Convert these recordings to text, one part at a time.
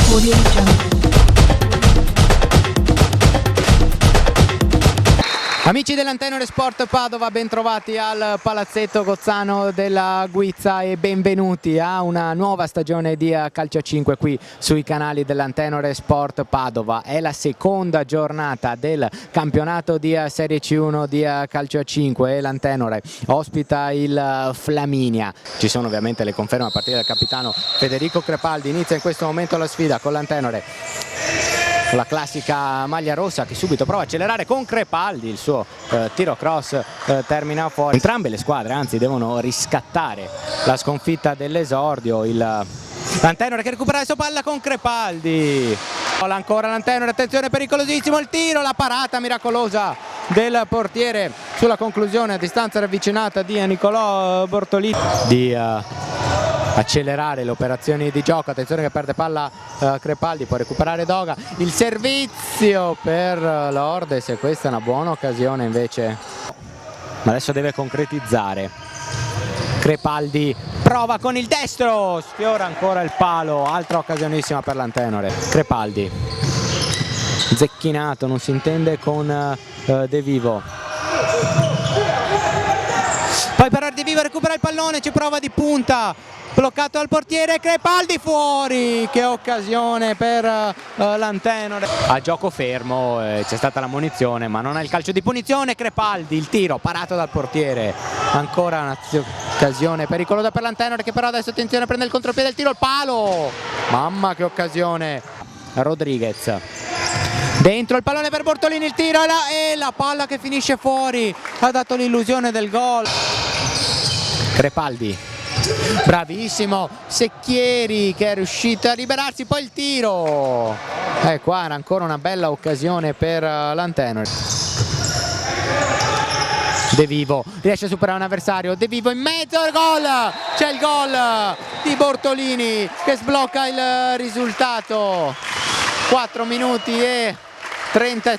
Audio Jungle. Amici dell'Antenore Sport Padova, bentrovati al Palazzetto Gozzano della Guizza e benvenuti a una nuova stagione di calcio a 5 qui sui canali dell'Antenore Sport Padova. È la seconda giornata del campionato di Serie C1 di calcio a 5 e l'Antenore ospita il Flaminia. Ci sono ovviamente le conferme a partire dal capitano Federico Crepaldi. Inizia in questo momento la sfida con l'Antenore, la classica maglia rossa che subito prova a accelerare con Crepaldi, il suo tiro cross termina fuori. Entrambe le squadre anzi devono riscattare la sconfitta dell'esordio. L'Antenore che recupera adesso palla con Crepaldi, ancora l'Antenore, attenzione, pericolosissimo il tiro, la parata miracolosa del portiere sulla conclusione a distanza ravvicinata di Nicolò Bortolini di accelerare le operazioni di gioco. Attenzione che perde palla Crepaldi, può recuperare Doga, il servizio per l'Ordes e questa è una buona occasione invece, ma adesso deve concretizzare. Crepaldi prova con il destro, sfiora ancora il palo, altra occasionissima per l'Antenore. Crepaldi zecchinato, non si intende con De Vivo, poi però De Vivo recupera il pallone, ci prova di punta, bloccato dal portiere, Crepaldi fuori, che occasione per l'Antenore. A gioco fermo c'è stata la munizione ma non è il calcio di punizione. Crepaldi, il tiro parato dal portiere, ancora un'occasione pericolosa per l'Antenore che però adesso attenzione prende il contropiede, il tiro al palo, mamma che occasione. Rodriguez dentro, il pallone per Bortolini, il tiro e la palla che finisce fuori, ha dato l'illusione del gol. Crepaldi bravissimo, Secchieri che è riuscito a liberarsi, poi il tiro, qua era ancora una bella occasione per l'Antenore. De Vivo riesce a superare un avversario, De Vivo in mezzo al gol, c'è il gol di Bortolini che sblocca il risultato. 4 minuti e 30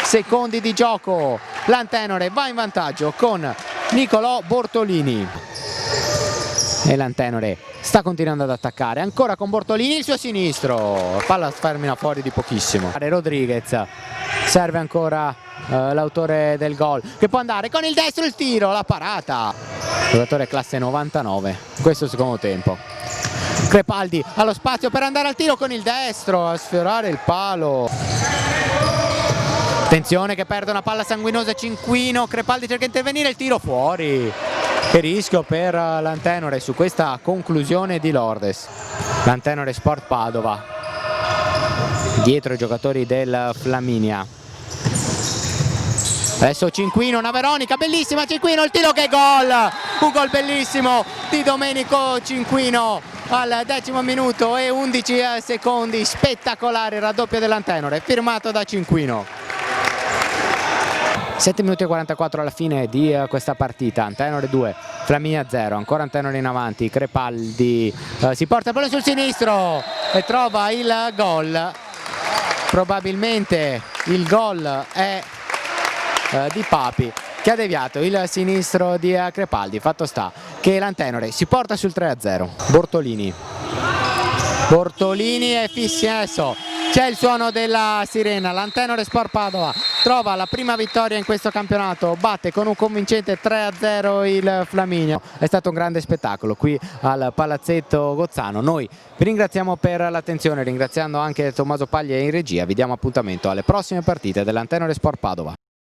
secondi di gioco, l'Antenore va in vantaggio con Nicolò Bortolini e l'Antenore sta continuando ad attaccare ancora con Bortolini, il suo sinistro, palla termina fuori di pochissimo. Rodriguez serve ancora l'autore del gol che può andare con il destro, il tiro, la parata, giocatore classe 99 questo secondo tempo. Crepaldi ha lo spazio per andare al tiro con il destro, a sfiorare il palo. Attenzione che perde una palla sanguinosa Cinquino, Crepaldi cerca di intervenire, il tiro fuori. Che rischio per l'Antenore su questa conclusione di Lourdes. L'Antenore Sport Padova dietro i giocatori del Flaminia. Adesso Cinquino, una Veronica bellissima, Cinquino, il tiro, che gol, un gol bellissimo di Domenico Cinquino al 10° minuto e 11 secondi, spettacolare il raddoppio dell'Antenore firmato da Cinquino. 7 minuti e 44 alla fine di questa partita, Antenore 2, Flaminia 0, ancora Antenore in avanti, Crepaldi si porta il pallone sul sinistro e trova il gol, probabilmente il gol è di Papi che ha deviato il sinistro di Crepaldi. Fatto sta che l'Antenore si porta sul 3-0. Bortolini è fissi adesso, c'è il suono della sirena, l'Antenore Sport Padova trova la prima vittoria in questo campionato, batte con un convincente 3-0 il Flaminia. È stato un grande spettacolo qui al Palazzetto Gozzano. Noi vi ringraziamo per l'attenzione, ringraziando anche Tommaso Paglia in regia. Vi diamo appuntamento alle prossime partite dell'Antenore Sport Padova.